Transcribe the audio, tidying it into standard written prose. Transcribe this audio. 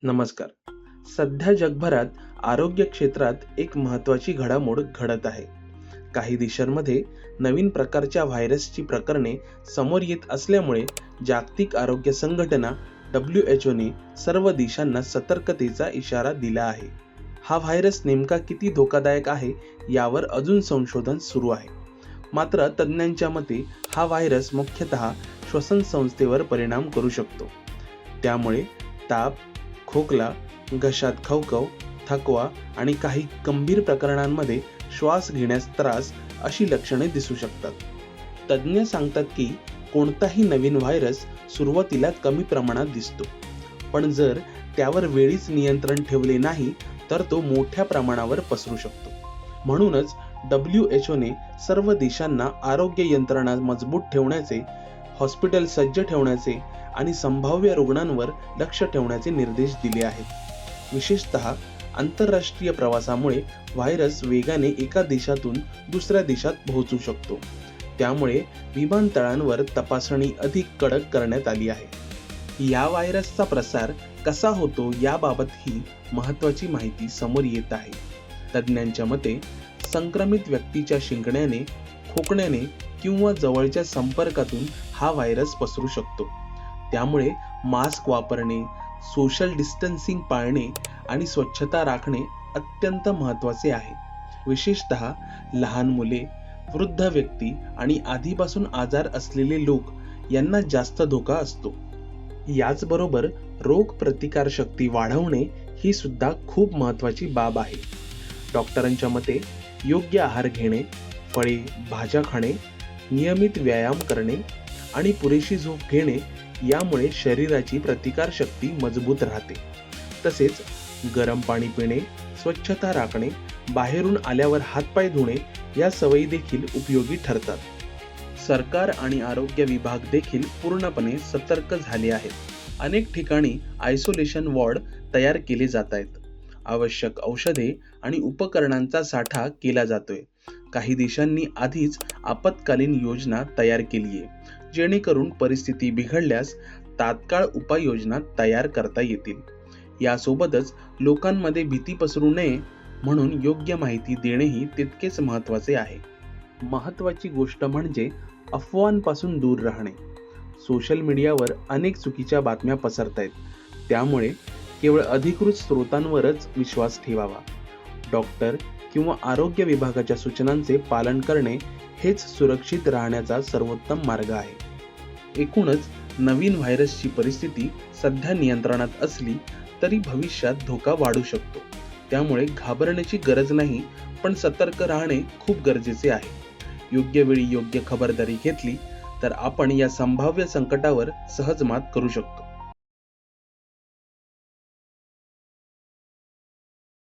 नमस्कार. सध्या जगभरात आरोग्य क्षेत्रात एक महत्त्वाची घडामोड घडत आहे. काही देशांमध्ये नवीन प्रकारच्या व्हायरसची प्रकरणे समोर येत असल्यामुळे जागतिक आरोग्य संघटना WHO ने सर्व देशांना सतर्कतेचा इशारा दिला आहे. हा व्हायरस नेमका किती धोकादायक आहे यावर अजून संशोधन सुरू आहे. मात्र तज्ज्ञांच्या मते हा व्हायरस मुख्यतः श्वसन संस्थेवर परिणाम करू शकतो. त्यामुळे ताप, खोकला, घशात खवखव, थकवा आणि काही गंभीर प्रकरणांमध्ये श्वास घेण्यास त्रास अशी लक्षणे दिसू शकतात. तज्ज्ञ सांगतात की कोणताही नवीन व्हायरस सुरुवातीला कमी प्रमाणात दिसतो, पण जर त्यावर वेळीच नियंत्रण ठेवले नाही तर तो मोठ्या प्रमाणावर पसरू शकतो. म्हणूनच WHO ने सर्व देशांना आरोग्य यंत्रणा मजबूत ठेवण्याचे, हॉस्पिटल सज्ज ठेवण्याचे आणि संभाव्य रुग्णांवर लक्ष ठेवण्याचे निर्देश दिले आहेत. विशेषतः आंतरराष्ट्रीय प्रवासामुळे व्हायरस वेगाने एका देशातून दुसऱ्या देशात पोहोचू शकतो. त्यामुळे विमानतळांवर तपासणी अधिक कडक करण्यात आली आहे. या व्हायरसचा प्रसार कसा होतो याबाबतही महत्त्वाची माहिती समोर येत आहे. तज्ज्ञांच्या मते संक्रमित व्यक्तीच्या शिंकण्याने, खोकण्याने किंवा जवळच्या संपर्कातून हा व्हायरस पसरू शकतो. त्यामुळे मास्क वापरणे, सोशल डिस्टन्सिंग पाळणे आणि स्वच्छता राखणे अत्यंत महत्त्वाचे आहे. विशेषतः लहान मुले, वृद्ध व्यक्ती आणि आधीपासून आजार असलेले लोक यांना जास्त धोका असतो. याचबरोबर रोग प्रतिकारशक्ती वाढवणे ही सुद्धा खूप महत्त्वाची बाब आहे. डॉक्टरांच्या मते योग्य आहार घेणे, फळे, भाज्या खाणे, नियमित व्यायाम करणे आणि पुरेशी झोप घेणे यामुळे शरीराची प्रतिकारशक्ती मजबूत राहते. तसेच गरम पाणी पिणे, स्वच्छता राखणे, बाहेरून आल्यावर हातपाय धुणे या सवयी देखील उपयोगी ठरतात. सरकार आणि आरोग्य विभाग देखील पूर्णपणे सतर्क झाले आहेत. अनेक ठिकाणी आयसोलेशन वॉर्ड तयार केले जात आहेत. आवश्यक औषधे आणि उपकरणांचा साठा केला जातोय. काही देशांनी आधीच आपत्कालीन योजना तयार केली आहे, जेणेकरून परिस्थिती बिघडल्यास तात्काळ उपाययोजना तयार करता येतील. यासोबतच लोकांमध्ये भीती पसरू नये म्हणून योग्य माहिती देणेही तितकेच महत्त्वाचे आहे. महत्त्वाची गोष्ट म्हणजे अफवांपासून दूर राहणे. सोशल मीडियावर अनेक चुकीच्या बातम्या पसरतायत, त्यामुळे केवळ अधिकृत स्रोतांवरच विश्वास ठेवावा. डॉक्टर किंवा आरोग्य विभागाच्या सूचनांचे पालन करणे हेच सुरक्षित राहण्याचा सर्वोत्तम मार्ग आहे. एकूणच नवीन व्हायरसची परिस्थिती सध्या नियंत्रणात असली तरी भविष्यात धोका वाढू शकतो. त्यामुळे घाबरण्याची गरज नाही, पण सतर्क राहणे खूप गरजेचे आहे. योग्य वेळी योग्य खबरदारी घेतली तर आपण या संभाव्य संकटावर सहज मात करू शकतो.